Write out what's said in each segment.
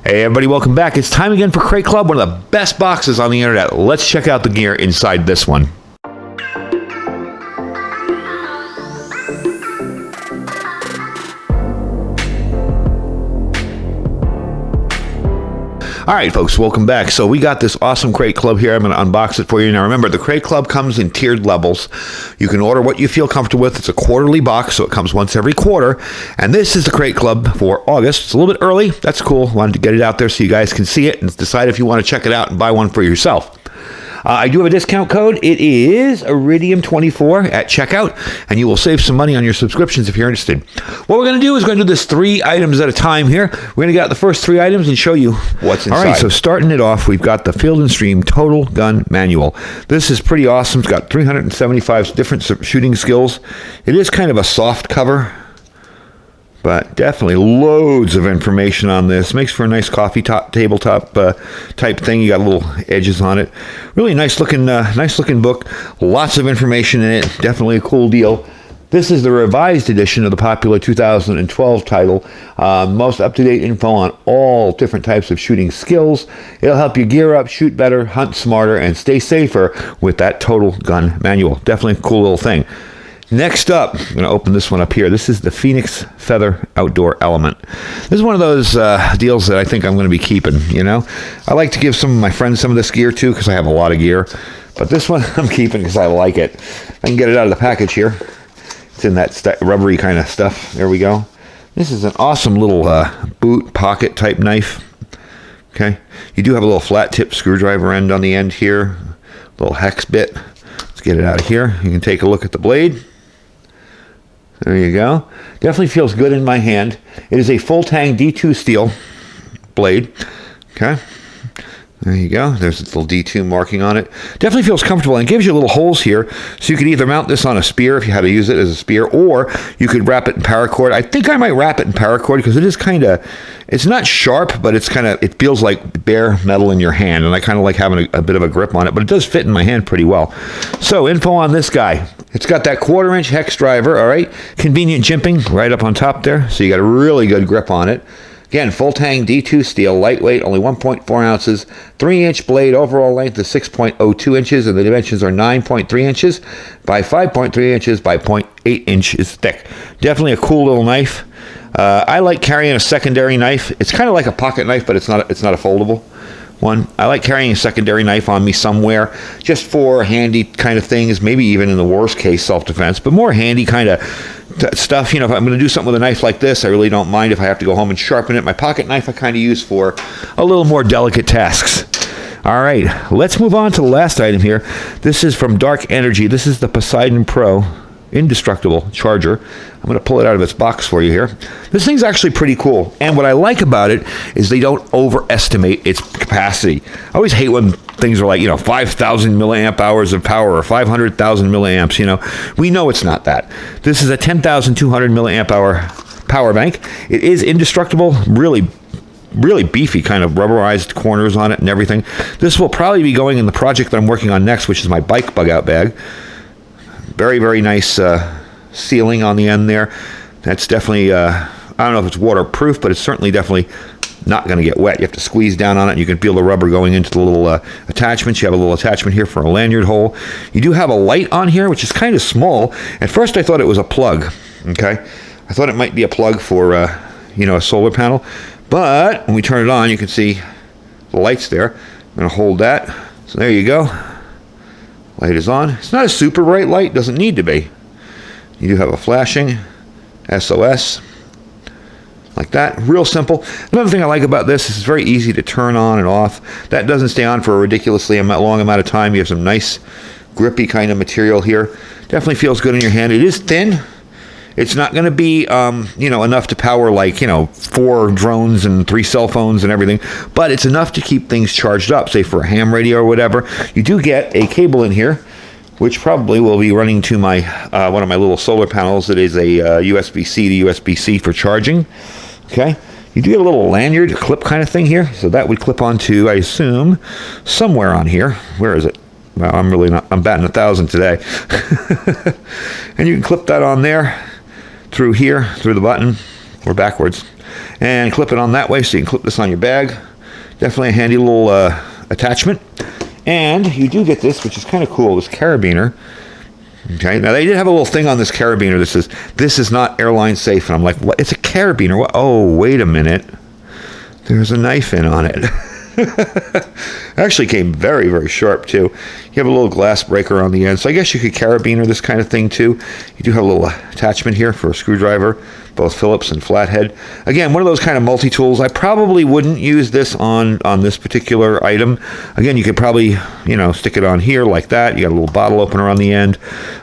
Hey everybody, welcome back. It's time again for Crate Club, one of the best boxes on the internet. Let's check out the gear inside this one. All right, folks, welcome back. So we got this awesome Crate Club here. I'm going to unbox it for you. Now, remember, the Crate Club comes in tiered levels. You can order what you feel comfortable with. It's a quarterly box, so it comes once every quarter. And this is the Crate Club for August. It's a little bit early. That's cool. Wanted to get it out there so you guys can see it and decide if you want to check it out and buy one for yourself. I do have a discount code. It is Iridium24 at checkout, and you will save some money on your subscriptions if you're interested. What we're going to do is do this 3 items at a time here. We're going to get out the first 3 items and show you what's inside. All right, so starting it off, we've got the Field & Stream Total Gun Manual. This is pretty awesome. It's got 375 different shooting skills. It is kind of a soft cover, but definitely loads of information on this. Makes for a nice coffee tabletop type thing. You got little edges on it. Really nice looking book. Lots of information in it. Definitely a cool deal. This is the revised edition of the popular 2012 title. Most up-to-date info on all different types of shooting skills. It'll help you gear up, shoot better, hunt smarter, and stay safer with that Total Gun Manual. Definitely a cool little thing. Next up, I'm going to open this one up here. This is the Phoenix Feather Outdoor Element. This is one of those deals that I think I'm going to be keeping, you know. I like to give some of my friends some of this gear too because I have a lot of gear. But this one I'm keeping because I like it. I can get it out of the package here. It's in that rubbery kind of stuff. There we go. This is an awesome little boot pocket type knife. Okay. You do have a little flat tip screwdriver end on the end here. A little hex bit. Let's get it out of here. You can take a look at the blade. There you go. Definitely feels good in my hand. It is a full tang D2 steel blade. Okay. There you go. There's a little D2 marking on it. Definitely feels comfortable and gives you little holes here. So you could either mount this on a spear if you had to use it as a spear, or you could wrap it in paracord. I think I might wrap it in paracord because it is kind of, it's not sharp, but it feels like bare metal in your hand. And I kind of like having a bit of a grip on it, but it does fit in my hand pretty well. So info on this guy. It's got that 1/4-inch hex driver, all right? Convenient jimping right up on top there. So you got a really good grip on it. Again, full tang D2 steel, lightweight, only 1.4 ounces, 3-inch blade, overall length is 6.02 inches, and the dimensions are 9.3 inches by 5.3 inches by 0.8 inches thick. Definitely a cool little knife. I like carrying a secondary knife. It's kind of like a pocket knife, but it's not a foldable one. I like carrying a secondary knife on me somewhere just for handy kind of things, maybe even in the worst case self-defense, but more handy kind of stuff. You know, if I'm going to do something with a knife like this, I really don't mind if I have to go home and sharpen it. My pocket knife I kind of use for a little more delicate tasks. All right, let's move on to the last item here. This is from Dark Energy. This is the Poseidon Pro indestructible charger. I'm going to pull it out of its box for you here. This thing's actually pretty cool, and what I like about it is they don't overestimate its capacity. I always hate when things are like, 5,000 milliamp hours of power or 500,000 milliamps. We know it's not that. This is a 10,200 milliamp hour power bank. It is indestructible, really beefy kind of rubberized corners on it and everything. This will probably be going in the project that I'm working on next, which is my bike bug out bag. Very, very nice sealing on the end there. That's definitely, I don't know if it's waterproof, but it's certainly definitely not going to get wet. You have to squeeze down on it. You can feel the rubber going into the little attachments. You have a little attachment here for a lanyard hole. You do have a light on here, which is kind of small. At first, I thought it was a plug. Okay, I thought it might be a plug for a solar panel, but when we turn it on, you can see the lights there. I'm going to hold that. So there you go. Light is on. It's not a super bright light. Doesn't need to be. You do have a flashing SOS. Like that. Real simple. Another thing I like about this is it's very easy to turn on and off. That doesn't stay on for a ridiculously long amount of time. You have some nice grippy kind of material here. Definitely feels good in your hand. It is thin. It's not going to be, enough to power 4 drones and 3 cell phones and everything, but it's enough to keep things charged up, say for a ham radio or whatever. You do get a cable in here, which probably will be running to my one of my little solar panels. It is a USB-C to USB-C for charging. Okay. You do get a little lanyard clip kind of thing here, so that would clip onto, I assume, somewhere on here. Where is it? Well, I'm batting 1,000 today. And you can clip that on there. Through here, through the button, or backwards. and clip it on that way so you can clip this on your bag. Definitely a handy little attachment. And you do get this, which is kind of cool, this carabiner. Okay, now they did have a little thing on this carabiner that says, this is not airline safe. And I'm like, what? It's a carabiner. What? Oh, wait a minute. There's a knife in on it. Actually came very, very sharp too. You have a little glass breaker on the end, so I guess you could carabiner this kind of thing too. You do have a little attachment here for a screwdriver, both Phillips and flathead. Again, one of those kind of multi-tools. I probably wouldn't use this on this particular item. Again, you could probably, stick it on here like that. You got a little bottle opener on the end,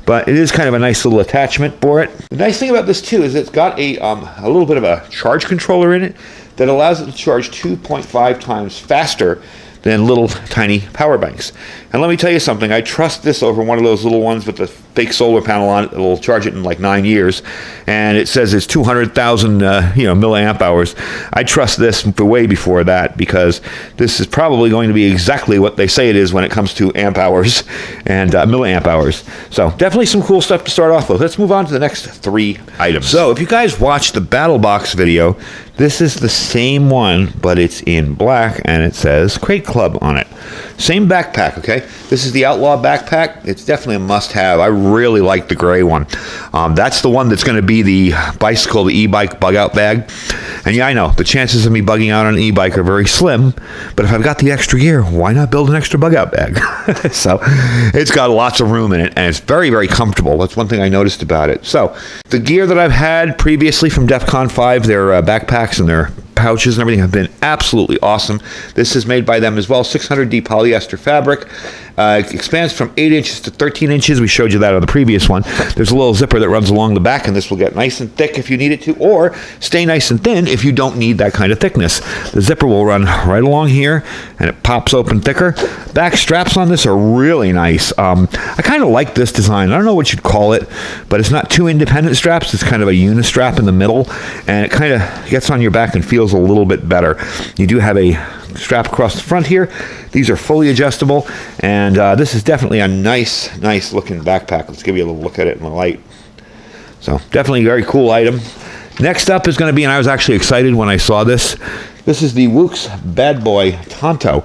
but it is kind of a nice little attachment for it. The nice thing about this too is it's got a little bit of a charge controller in it that allows it to charge 2.5 times faster than little tiny power banks. And let me tell you something, I trust this over one of those little ones with the fake solar panel on it that will charge it in like 9 years. And it says it's 200,000 milliamp hours. I trust this for way before that, because this is probably going to be exactly what they say it is when it comes to amp hours and milliamp hours. So definitely some cool stuff to start off with. Let's move on to the next 3 items. So if you guys watched the Battle Box video, this is the same one, but it's in black and it says Crate Club on it. Same backpack, okay? This is the Outlaw backpack. It's definitely a must-have. I really like the gray one. That's the one that's going to be the bicycle, the e-bike bug-out bag. And yeah, I know, the chances of me bugging out on an e-bike are very slim, but if I've got the extra gear, why not build an extra bug-out bag? So it's got lots of room in it, and it's very, very comfortable. That's one thing I noticed about it. So the gear that I've had previously from DEF CON 5, their backpacks and their pouches and everything have been absolutely awesome. This is made by them as well, 600D polyester fabric. It expands from 8 inches to 13 inches. We showed you that on the previous one. There's a little zipper that runs along the back, and this will get nice and thick if you need it to, or stay nice and thin if you don't need that kind of thickness. The zipper will run right along here, and it pops open thicker. Back straps on this are really nice. I kind of like this design. I don't know what you'd call it, but it's not two independent straps. It's kind of a unistrap in the middle, and it kind of gets on your back and feels a little bit better. You do have a strap across the front here. These are fully adjustable, and this is definitely a nice looking backpack. Let's give you a little look at it in the light. So definitely a very cool item. Next up is going to be, and I was actually excited when I saw this, this is the Wooks Bad Boy Tanto.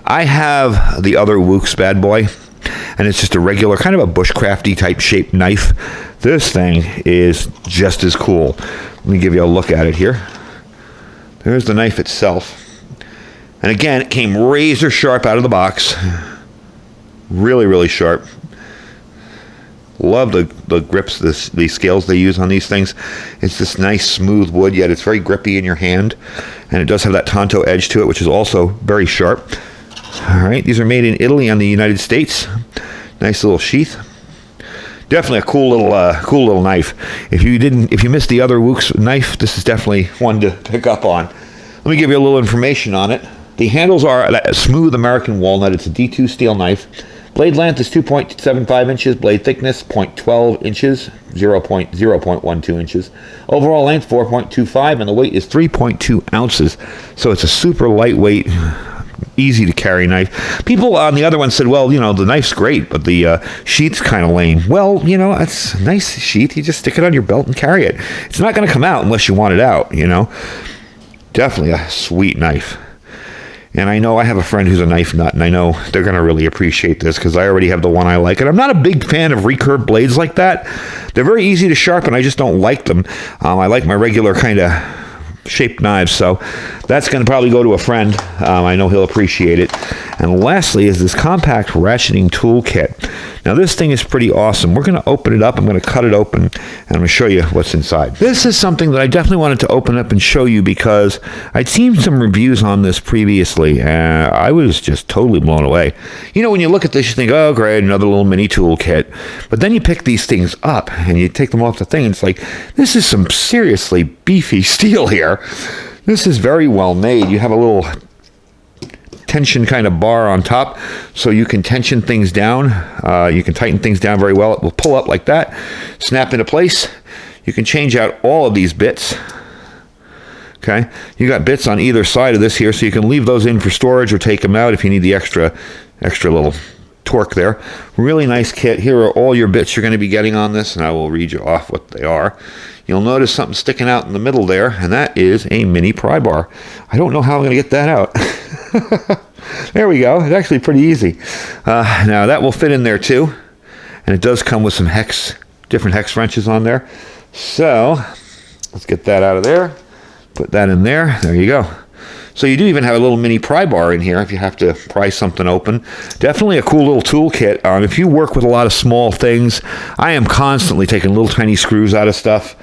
I have the other Wooks Bad Boy, and it's just a regular kind of a bushcrafty type shaped knife. This thing is just as cool. Let me give you a look at it here. There's the knife itself. And again, it came razor sharp out of the box. Really, really sharp. Love the grips, the scales they use on these things. It's this nice smooth wood, yet it's very grippy in your hand. And it does have that tanto edge to it, which is also very sharp. All right, these are made in Italy and the United States. Nice little sheath. Definitely a cool little knife. If you missed the other Wooks knife, this is definitely one to pick up on. Let me give you a little information on it. The handles are a smooth American walnut. It's a D2 steel knife. Blade length is 2.75 inches. Blade thickness 0.12 inches, 0.12 inches. Overall length 4.25, and the weight is 3.2 ounces. So it's a super lightweight, easy to carry knife. People on the other one said, well, the knife's great, but the sheath's kind of lame. Well, it's a nice sheath. You just stick it on your belt and carry it. It's not going to come out unless you want it out, Definitely a sweet knife. And I know I have a friend who's a knife nut, and I know they're going to really appreciate this because I already have the one I like. And I'm not a big fan of recurved blades like that. They're very easy to sharpen. I just don't like them. I like my regular kind of shaped knives, so that's going to probably go to a friend. I know he'll appreciate it. And lastly is this compact ratcheting toolkit. Now this thing is pretty awesome. We're going to open it up. I'm going to cut it open, and I'm going to show you what's inside. This is something that I definitely wanted to open up and show you because I'd seen some reviews on this previously, and I was just totally blown away. When you look at this, you think, oh great, another little mini toolkit. But then you pick these things up and you take them off the thing, and it's like, this is some seriously beefy steel here. This is very well made. You have a little tension kind of bar on top, so you can tension things down. You can tighten things down very well. It will pull up like that, snap into place. You can change out all of these bits. Okay, you got bits on either side of this here, so you can leave those in for storage or take them out if you need the extra little torque there. Really nice kit. Here are all your bits you're going to be getting on this, and I will read you off what they are. You'll notice something sticking out in the middle there, and that is a mini pry bar. I don't know how I'm going to get that out. There we go. It's actually pretty easy. Now that will fit in there too, and it does come with some different hex wrenches on there. So let's get that out of there. Put that in there. There you go. So you do even have a little mini pry bar in here if you have to pry something open. Definitely a cool little toolkit. If you work with a lot of small things, I am constantly taking little tiny screws out of stuff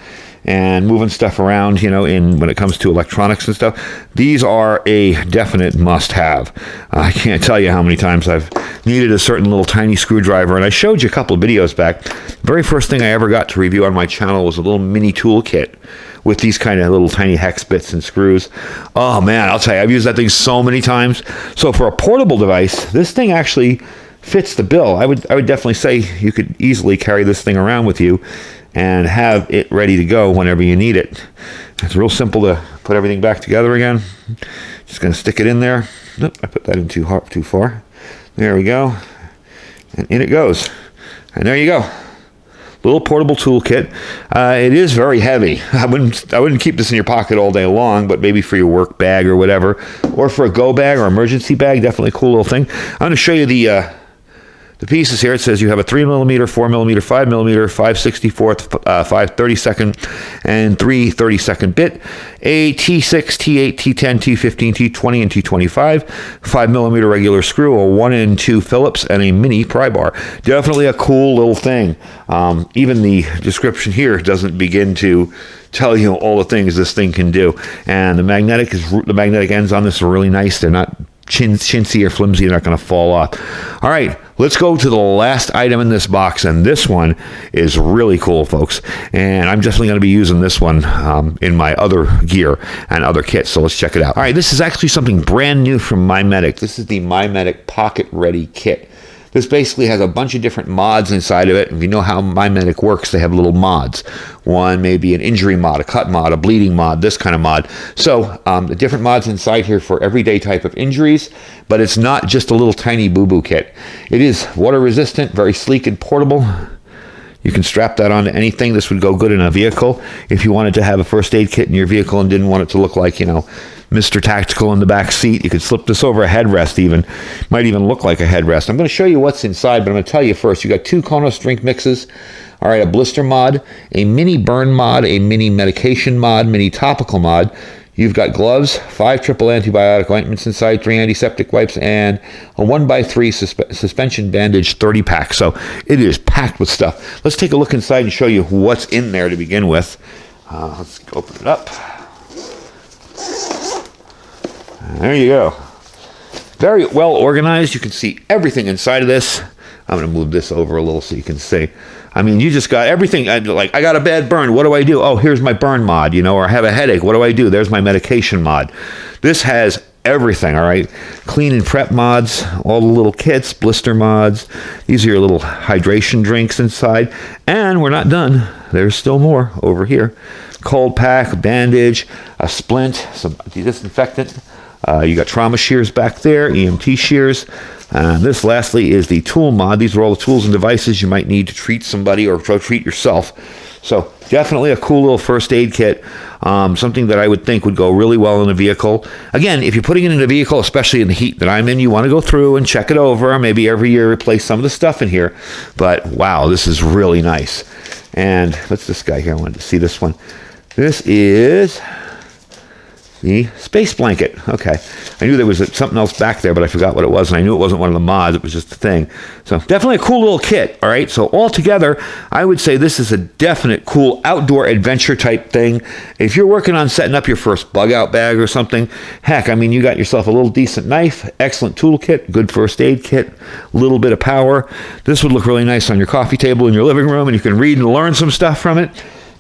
and moving stuff around, when it comes to electronics and stuff. These are a definite must-have. I can't tell you how many times I've needed a certain little tiny screwdriver, and I showed you a couple of videos back. The very first thing I ever got to review on my channel was a little mini toolkit with these kind of little tiny hex bits and screws. Oh man, I'll tell you, I've used that thing so many times. So for a portable device, this thing actually fits the bill. I would definitely say you could easily carry this thing around with you and have it ready to go whenever you need it. It's real simple to put everything back together again. Just going to stick it in there. Nope, I put that in too far. There we go. And in it goes. And there you go. Little portable toolkit. It is very heavy. I wouldn't keep this in your pocket all day long, but maybe for your work bag or whatever, or for a go bag or emergency bag, definitely a cool little thing. I'm going to show you the pieces here. It says you have a 3mm, 4mm, 5mm, 5/64, 5/32, and 3/32 bit, a T6, T8, T10, T15, T20, and T25, 5mm regular screw, a 1 and 2 Phillips, and a mini pry bar. Definitely a cool little thing. Even the description here doesn't begin to tell you all the things this thing can do. And the magnetic ends on this are really nice. They're not chintzy or flimsy. They're not going to fall off. All right, let's go to the last item in this box, and this one is really cool, folks, and I'm definitely going to be using this one in my other gear and other kits, so let's check it out. All right, this is actually something brand new from MyMedic. This is the MyMedic Pocket Ready Kit. This basically has a bunch of different mods inside of it. If you know how MyMedic works, they have little mods. One may be an injury mod, a cut mod, a bleeding mod, this kind of mod. So the different mods inside here for everyday type of injuries, but it's not just a little tiny boo-boo kit. It is water resistant, very sleek and portable. You can strap that onto anything. This would go good in a vehicle. If you wanted to have a first aid kit in your vehicle and didn't want it to look like, Mr. Tactical in the back seat, you could slip this over a headrest even. Might even look like a headrest. I'm going to show you what's inside, but I'm going to tell you first. You got 2 Konos drink mixes. All right, a blister mod, a mini burn mod, a mini medication mod, mini topical mod. You've got gloves, 5 triple antibiotic ointments inside, 3 antiseptic wipes, and a 1x3 suspension bandage 30-pack. So it is packed with stuff. Let's take a look inside and show you what's in there to begin with. Let's open it up. There you go. Very well organized. You can see everything inside of this. I'm going to move this over a little so you can see. I mean, you just got everything. I got a bad burn. What do I do? Oh, here's my burn mod, or I have a headache. What do I do? There's my medication mod. This has everything, all right? Clean and prep mods, all the little kits, blister mods. These are your little hydration drinks inside. And we're not done. There's still more over here. Cold pack, bandage, a splint, some disinfectant. You got trauma shears back there, EMT shears. This, lastly, is the tool mod. These are all the tools and devices you might need to treat somebody or to treat yourself. So definitely a cool little first aid kit. Something that I would think would go really well in a vehicle. Again, if you're putting it in a vehicle, especially in the heat that I'm in, you want to go through and check it over. Maybe every year replace some of the stuff in here. But wow, this is really nice. And what's this guy here? I wanted to see this one. This is the space blanket. Okay. I knew there was something else back there, but I forgot what it was, and I knew it wasn't one of the mods. It was just a thing. So definitely a cool little kit, all right? So altogether, I would say this is a definite cool outdoor adventure type thing. If you're working on setting up your first bug-out bag or something, heck, I mean, you got yourself a little decent knife, excellent toolkit, good first aid kit, a little bit of power. This would look really nice on your coffee table in your living room, and you can read and learn some stuff from it,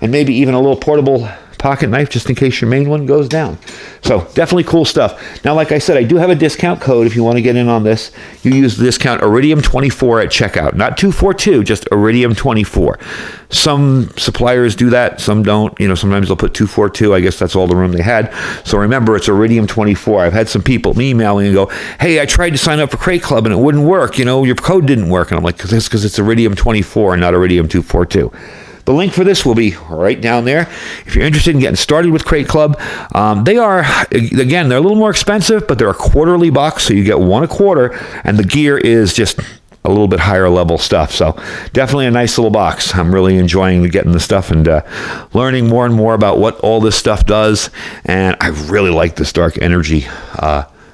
and maybe even a little portable pocket knife just in case your main one goes down. So definitely cool stuff. Now, like I said, I do have a discount code if you want to get in on this. You use the discount Iridium24 at checkout. Not 242, just Iridium24. Some suppliers do that, some don't. Sometimes they'll put 242. I guess that's all the room they had. So remember, it's Iridium24. I've had some people email me and go, hey, I tried to sign up for Crate Club and it wouldn't work. Your code didn't work. And I'm like, because it's Iridium24 and not Iridium242. The link for this will be right down there. If you're interested in getting started with Crate Club, they are, again, they're a little more expensive, but they're a quarterly box, so you get one a quarter, and the gear is just a little bit higher level stuff. So definitely a nice little box. I'm really enjoying getting the stuff and learning more and more about what all this stuff does. And I really like this dark energy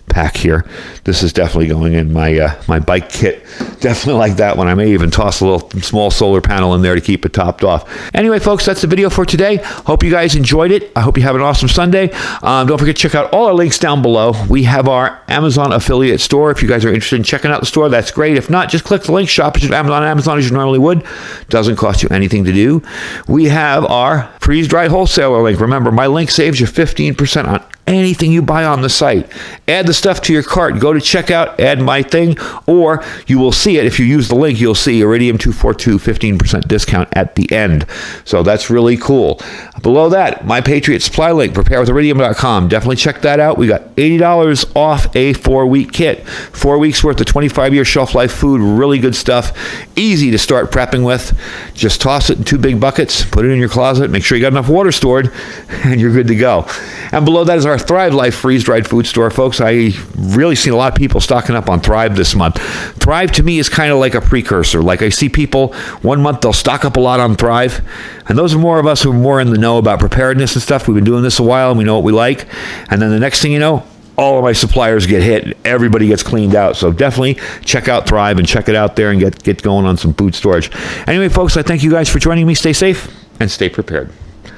pack here. This is definitely going in my my bike kit. Definitely like that one. I may even toss a little small solar panel in there to keep it topped off. Anyway, folks, that's the video for today. Hope you guys enjoyed it. I hope you have an awesome Sunday. Don't forget to check out all our links down below. We have our Amazon affiliate store. If you guys are interested in checking out the store, that's great. If not, just click the link, shop at Amazon as you normally would. Doesn't cost you anything to do. We have our freeze-dried wholesaler link. Remember, my link saves you 15% on anything you buy on the site. Add the stuff to your cart. Go to checkout, add my thing, or you will see it. If you use the link, you'll see Iridium242 15% discount at the end. So that's really cool. Below that, My Patriot Supply link, preparewithiridium.com. Definitely check that out. We got $80 off a 4-week kit. 4 weeks worth of 25-year shelf life food. Really good stuff. Easy to start prepping with. Just toss it in 2 big buckets, put it in your closet, make sure you got enough water stored, and you're good to go. And below that is our Thrive Life freeze-dried food store, folks. I really seen a lot of people stocking up on Thrive this month. Thrive to me is kind of like a precursor. Like I see people, 1 month they'll stock up a lot on Thrive, and those are more of us who are more in the know about preparedness and stuff. We've been doing this a while, and we know what we like. And then the next thing you know, all of my suppliers get hit. Everybody gets cleaned out. So definitely check out Thrive and check it out there and get going on some food storage. Anyway, folks, I thank you guys for joining me. Stay safe and stay prepared.